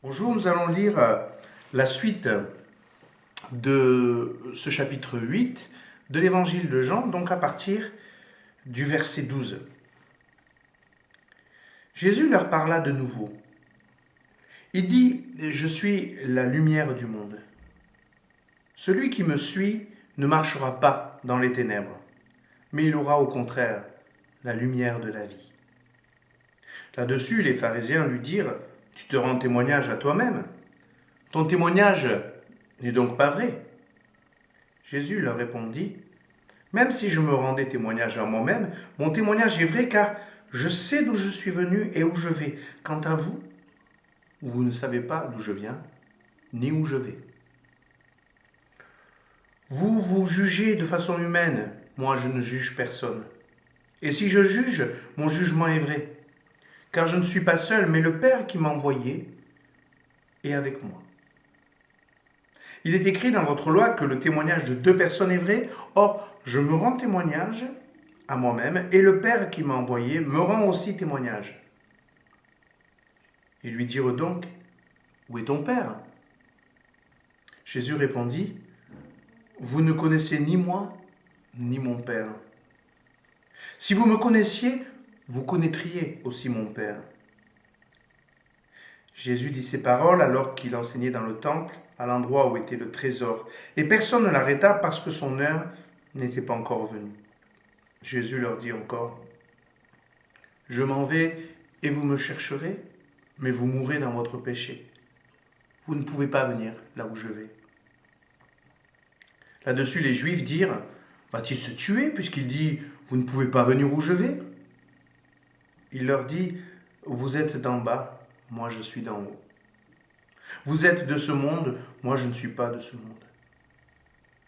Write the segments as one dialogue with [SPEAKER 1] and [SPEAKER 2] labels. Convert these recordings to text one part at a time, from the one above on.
[SPEAKER 1] Bonjour, nous allons lire la suite de ce chapitre 8 de l'évangile de Jean, donc à partir du verset 12. Jésus leur parla de nouveau. Il dit, « Je suis la lumière du monde. Celui qui me suit ne marchera pas dans les ténèbres, mais il aura au contraire la lumière de la vie. » Là-dessus, les pharisiens lui dirent, « Tu te rends témoignage à toi-même. Ton témoignage n'est donc pas vrai. » Jésus leur répondit, « Même si je me rendais témoignage à moi-même, mon témoignage est vrai car je sais d'où je suis venu et où je vais. Quant à vous, vous ne savez pas d'où je viens, ni où je vais. Vous, vous jugez de façon humaine, moi je ne juge personne. Et si je juge, mon jugement est vrai, car je ne suis pas seul, mais le Père qui m'a envoyé est avec moi. Il est écrit dans votre loi que le témoignage de deux personnes est vrai. Or, je me rends témoignage à moi-même, et le Père qui m'a envoyé me rend aussi témoignage. » Ils lui dirent donc, « Où est ton Père ?» Jésus répondit, « Vous ne connaissez ni moi, ni mon Père. Si vous me connaissiez, vous connaîtriez aussi mon Père. » Jésus dit ces paroles alors qu'il enseignait dans le temple, à l'endroit où était le trésor, et personne ne l'arrêta parce que son heure n'était pas encore venue. Jésus leur dit encore, « Je m'en vais et vous me chercherez, mais vous mourrez dans votre péché. Vous ne pouvez pas venir là où je vais. » Là-dessus, les Juifs dirent, « Va-t-il se tuer puisqu'il dit, vous ne pouvez pas venir où je vais ?» Il leur dit, « Vous êtes d'en bas, moi je suis d'en haut. Vous êtes de ce monde, moi je ne suis pas de ce monde.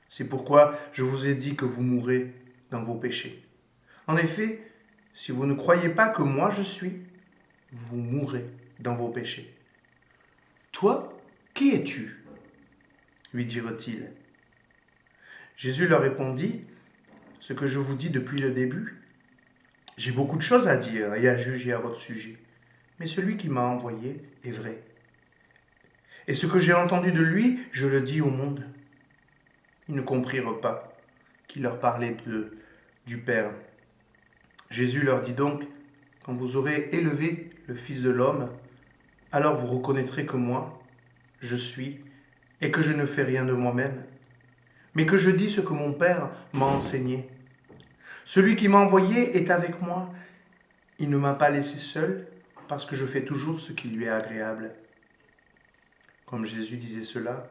[SPEAKER 1] C'est pourquoi je vous ai dit que vous mourrez dans vos péchés. En effet, si vous ne croyez pas que moi je suis, vous mourrez dans vos péchés. Toi, qui es-tu ? Lui dirent-ils. Jésus leur répondit, ce que je vous dis depuis le début. J'ai beaucoup de choses à dire et à juger à votre sujet, mais celui qui m'a envoyé est vrai. Et ce que j'ai entendu de lui, je le dis au monde. » Ils ne comprirent pas qu'il leur parlait du Père. Jésus leur dit donc, « Quand vous aurez élevé le Fils de l'homme, alors vous reconnaîtrez que moi, je suis, et que je ne fais rien de moi-même, mais que je dis ce que mon Père m'a enseigné. Celui qui m'a envoyé est avec moi. Il ne m'a pas laissé seul, parce que je fais toujours ce qui lui est agréable. » Comme Jésus disait cela,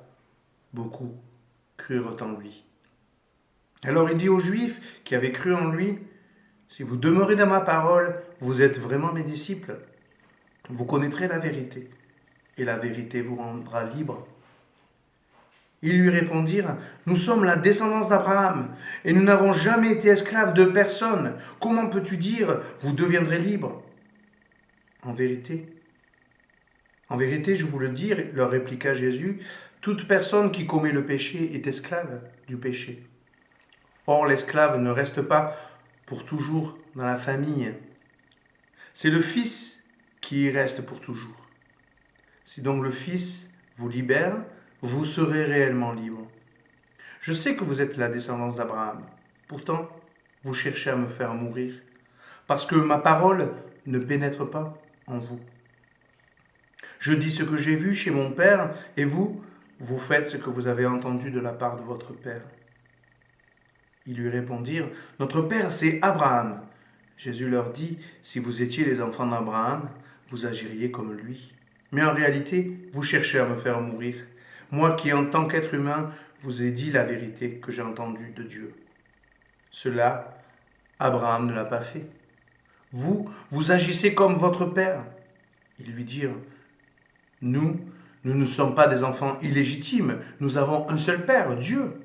[SPEAKER 1] beaucoup crurent en lui. Alors il dit aux Juifs qui avaient cru en lui, « Si vous demeurez dans ma parole, vous êtes vraiment mes disciples. Vous connaîtrez la vérité, et la vérité vous rendra libre. » Ils lui répondirent, « Nous sommes la descendance d'Abraham, et nous n'avons jamais été esclaves de personne. Comment peux-tu dire, vous deviendrez libres ? » En vérité, je vous le dis, leur répliqua Jésus, toute personne qui commet le péché est esclave du péché. Or, l'esclave ne reste pas pour toujours dans la famille. C'est le Fils qui y reste pour toujours. Si donc le Fils vous libère, vous serez réellement libre. Je sais que vous êtes la descendance d'Abraham. Pourtant, vous cherchez à me faire mourir, parce que ma parole ne pénètre pas en vous. Je dis ce que j'ai vu chez mon Père, et vous, vous faites ce que vous avez entendu de la part de votre Père. » Ils lui répondirent, « Notre Père, c'est Abraham. » Jésus leur dit, « Si vous étiez les enfants d'Abraham, vous agiriez comme lui. Mais en réalité, vous cherchez à me faire mourir. Moi qui, en tant qu'être humain, vous ai dit la vérité que j'ai entendue de Dieu. Cela, Abraham ne l'a pas fait. Vous, vous agissez comme votre Père. » Ils lui dirent, « Nous ne sommes pas des enfants illégitimes. Nous avons un seul Père, Dieu. »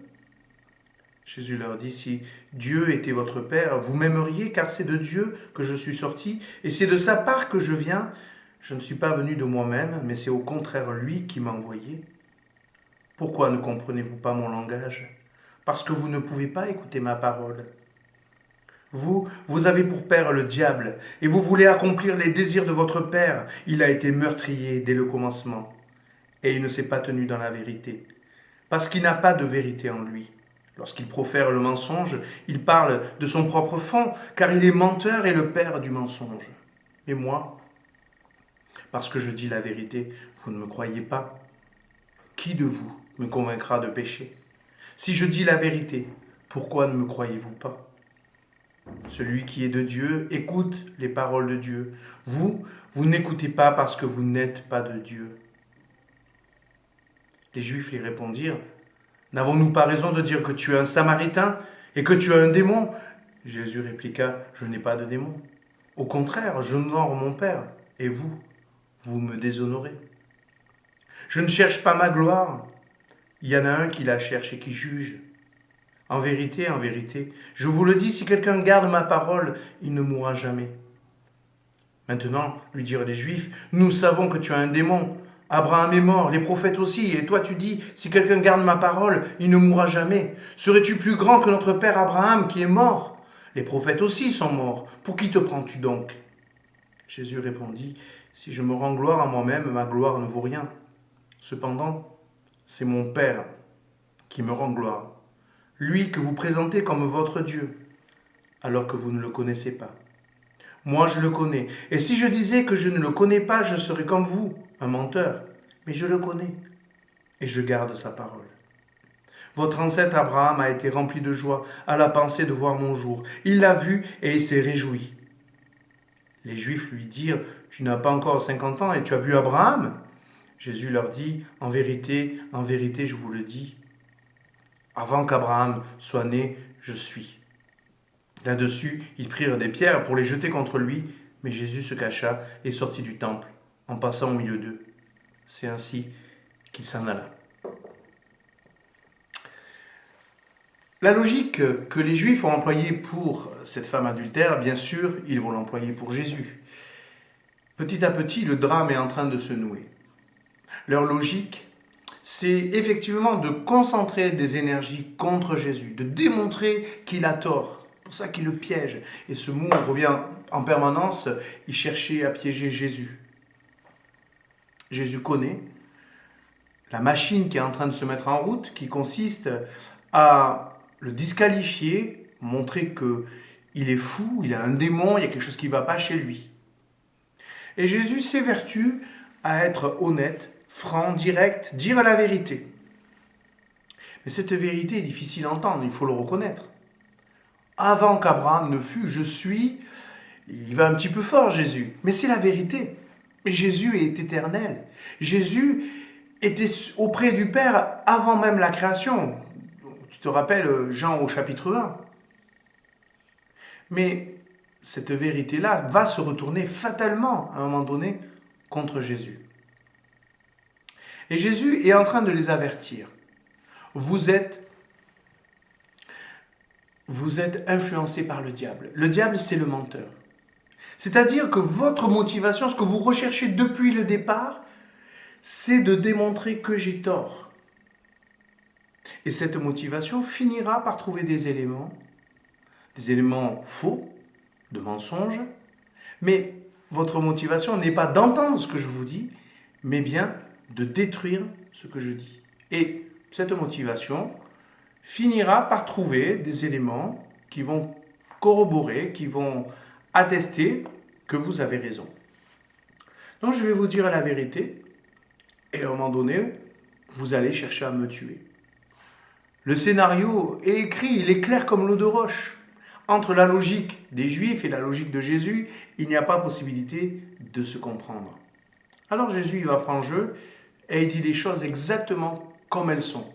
[SPEAKER 1] Jésus leur dit, « Si Dieu était votre Père, vous m'aimeriez, car c'est de Dieu que je suis sorti, et c'est de sa part que je viens. Je ne suis pas venu de moi-même, mais c'est au contraire lui qui m'a envoyé. Pourquoi ne comprenez-vous pas mon langage ? Parce que vous ne pouvez pas écouter ma parole. Vous avez pour père le diable, et vous voulez accomplir les désirs de votre père. Il a été meurtrier dès le commencement. et il ne s'est pas tenu dans la vérité, parce qu'il n'a pas de vérité en lui. Lorsqu'il profère le mensonge, il parle de son propre fond, car il est menteur et le père du mensonge. Mais moi, parce que je dis la vérité, vous ne me croyez pas. Qui de vous me convaincra de péché? Si je dis la vérité, pourquoi ne me croyez-vous pas? Celui qui est de Dieu écoute les paroles de Dieu. Vous n'écoutez pas parce que vous n'êtes pas de Dieu. Les Juifs lui répondirent, n'avons-nous pas raison de dire que tu es un Samaritain et que tu as un démon? Jésus répliqua, je n'ai pas de démon. Au contraire, j'honore mon Père, et vous me déshonorez. Je ne cherche pas ma gloire. Il y en a un qui la cherche et qui juge. En vérité, je vous le dis, si quelqu'un garde ma parole, il ne mourra jamais. Maintenant, lui dirent les Juifs, nous savons que tu as un démon. Abraham est mort, les prophètes aussi, et toi tu dis, si quelqu'un garde ma parole, il ne mourra jamais. Serais-tu plus grand que notre père Abraham qui est mort? Les prophètes aussi sont morts. Pour qui te prends-tu donc? Jésus répondit, si je me rends gloire à moi-même, ma gloire ne vaut rien. Cependant, c'est mon Père qui me rend gloire, lui que vous présentez comme votre Dieu, alors que vous ne le connaissez pas. Moi, je le connais. Et si je disais que je ne le connais pas, je serais comme vous, un menteur. Mais je le connais et je garde sa parole. Votre ancêtre Abraham a été rempli de joie à la pensée de voir mon jour. Il l'a vu et il s'est réjoui. Les Juifs lui dirent, tu n'as pas encore 50 ans et tu as vu Abraham? Jésus leur dit, en vérité, je vous le dis, avant qu'Abraham soit né, je suis. Là-dessus, ils prirent des pierres pour les jeter contre lui, mais Jésus se cacha et sortit du temple, en passant au milieu d'eux. C'est ainsi qu'il s'en alla. La logique que les Juifs ont employée pour cette femme adultère, bien sûr, ils vont l'employer pour Jésus. Petit à petit, le drame est en train de se nouer. Leur logique, c'est effectivement de concentrer des énergies contre Jésus, de démontrer qu'il a tort. C'est pour ça qu'il le piège. Et ce mot revient en permanence, il cherchait à piéger Jésus. Jésus connaît la machine qui est en train de se mettre en route, qui consiste à le disqualifier, montrer qu'il est fou, il a un démon, il y a quelque chose qui ne va pas chez lui. Et Jésus s'évertue à être honnête, franc, direct, dire la vérité. Mais cette vérité est difficile à entendre, il faut le reconnaître. Avant qu'Abraham ne fût, je suis, il va un petit peu fort Jésus, mais c'est la vérité. Mais Jésus est éternel. Jésus était auprès du Père avant même la création. Tu te rappelles Jean au chapitre 1. Mais cette vérité-là va se retourner fatalement à un moment donné contre Jésus. Et Jésus est en train de les avertir. Vous êtes influencés par le diable. Le diable, c'est le menteur. C'est-à-dire que votre motivation, ce que vous recherchez depuis le départ, c'est de démontrer que j'ai tort. Et cette motivation finira par trouver des éléments faux, de mensonges, mais votre motivation n'est pas d'entendre ce que je vous dis, mais bien de détruire ce que je dis. Et cette motivation finira par trouver des éléments qui vont corroborer, qui vont attester que vous avez raison. Donc je vais vous dire la vérité, et à un moment donné, vous allez chercher à me tuer. Le scénario est écrit, il est clair comme l'eau de roche. Entre la logique des Juifs et la logique de Jésus, il n'y a pas possibilité de se comprendre. Alors Jésus, il va franc jeu et il dit les choses exactement comme elles sont.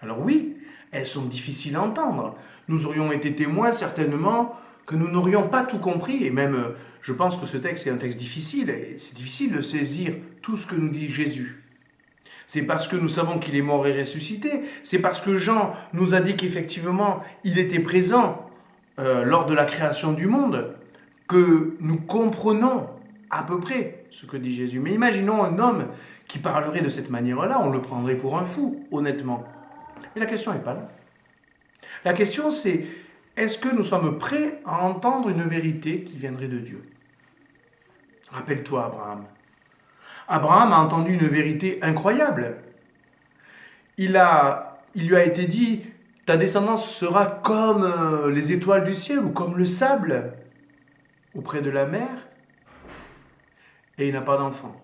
[SPEAKER 1] Alors oui, elles sont difficiles à entendre. Nous aurions été témoins certainement que nous n'aurions pas tout compris. Et même, je pense que ce texte est un texte difficile. Et c'est difficile de saisir tout ce que nous dit Jésus. C'est parce que nous savons qu'il est mort et ressuscité. C'est parce que Jean nous a dit qu'effectivement, il était présent lors de la création du monde, que nous comprenons à peu près ce que dit Jésus. Mais imaginons un homme qui parlerait de cette manière-là, on le prendrait pour un fou, honnêtement. Mais la question n'est pas là. La question c'est, est-ce que nous sommes prêts à entendre une vérité qui viendrait de Dieu? Rappelle-toi Abraham. Abraham a entendu une vérité incroyable. Il lui a été dit, ta descendance sera comme les étoiles du ciel ou comme le sable auprès de la mer. Et il n'a pas d'enfant.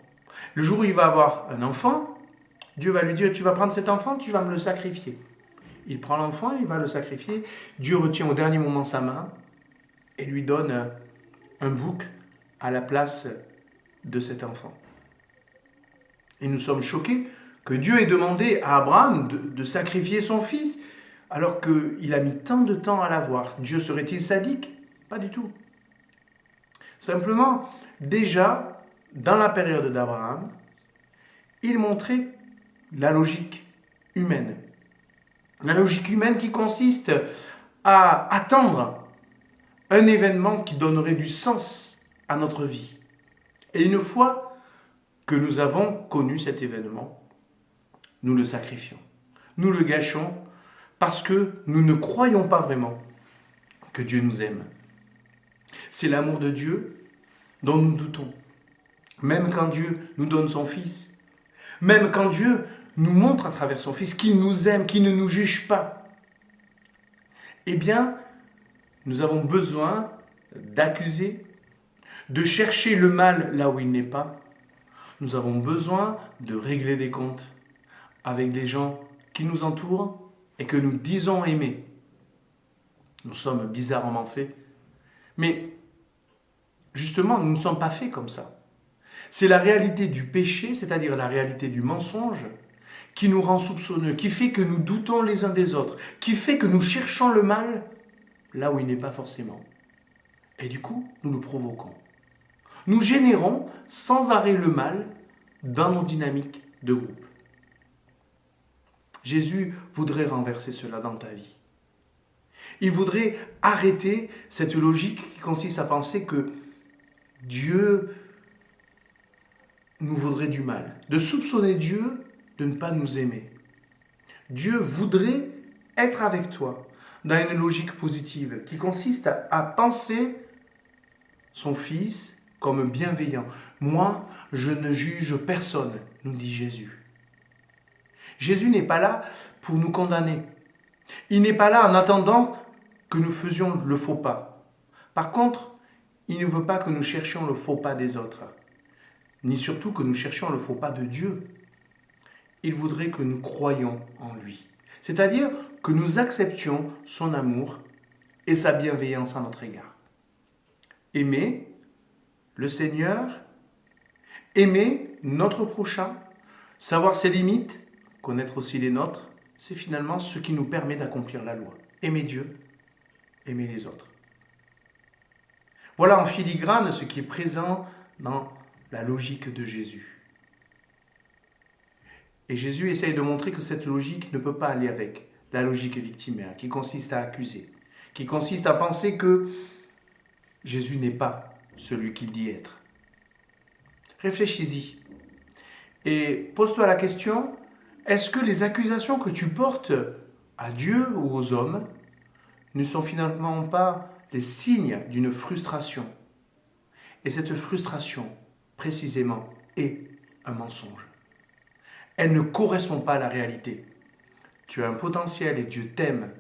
[SPEAKER 1] Le jour où il va avoir un enfant, Dieu va lui dire, tu vas prendre cet enfant, tu vas me le sacrifier. Il prend l'enfant, il va le sacrifier. Dieu retient au dernier moment sa main et lui donne un bouc à la place de cet enfant. Et nous sommes choqués que Dieu ait demandé à Abraham de sacrifier son fils alors qu'il a mis tant de temps à l'avoir. Dieu serait-il sadique? Pas du tout. Simplement, déjà, dans la période d'Abraham, il montrait la logique humaine. La logique humaine qui consiste à attendre un événement qui donnerait du sens à notre vie. Et une fois que nous avons connu cet événement, nous le sacrifions. Nous le gâchons parce que nous ne croyons pas vraiment que Dieu nous aime. C'est l'amour de Dieu dont nous doutons. Même quand Dieu nous donne son Fils, même quand Dieu nous montre à travers son Fils qu'il nous aime, qu'il ne nous juge pas, eh bien, nous avons besoin d'accuser, de chercher le mal là où il n'est pas. Nous avons besoin de régler des comptes avec des gens qui nous entourent et que nous disons aimer. Nous sommes bizarrement faits. Mais justement, nous ne sommes pas faits comme ça. C'est la réalité du péché, c'est-à-dire la réalité du mensonge, qui nous rend soupçonneux, qui fait que nous doutons les uns des autres, qui fait que nous cherchons le mal là où il n'est pas forcément. Et du coup, nous le provoquons. Nous générons sans arrêt le mal dans nos dynamiques de groupe. Jésus voudrait renverser cela dans ta vie. Il voudrait arrêter cette logique qui consiste à penser que Dieu nous voudrait du mal, de soupçonner Dieu de ne pas nous aimer. Dieu voudrait être avec toi dans une logique positive qui consiste à penser son Fils comme bienveillant. Moi, je ne juge personne, nous dit Jésus. Jésus n'est pas là pour nous condamner. Il n'est pas là en attendant que nous faisions le faux pas. Par contre, il ne veut pas que nous cherchions le faux pas des autres, ni surtout que nous cherchions le faux pas de Dieu. Il voudrait que nous croyions en lui, c'est-à-dire que nous acceptions son amour et sa bienveillance à notre égard. Aimer le Seigneur, aimer notre prochain, savoir ses limites, connaître aussi les nôtres, c'est finalement ce qui nous permet d'accomplir la loi. Aimer Dieu, aimer les autres. Voilà en filigrane ce qui est présent dans la logique de Jésus. Et Jésus essaye de montrer que cette logique ne peut pas aller avec la logique victimaire, qui consiste à accuser, qui consiste à penser que Jésus n'est pas celui qu'il dit être. Réfléchis-y. Et pose-toi la question, est-ce que les accusations que tu portes à Dieu ou aux hommes ne sont finalement pas les signes d'une frustration? Et cette frustration, précisément, est un mensonge. Elle ne correspond pas à la réalité. Tu as un potentiel et Dieu t'aime.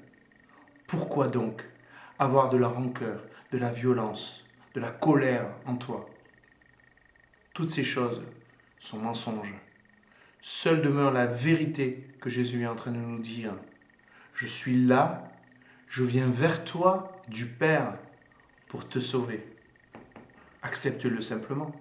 [SPEAKER 1] Pourquoi donc avoir de la rancœur, de la violence, de la colère en toi? Toutes ces choses sont mensonges. Seule demeure la vérité que Jésus est en train de nous dire. Je suis là, je viens vers toi du Père pour te sauver. Accepte-le simplement.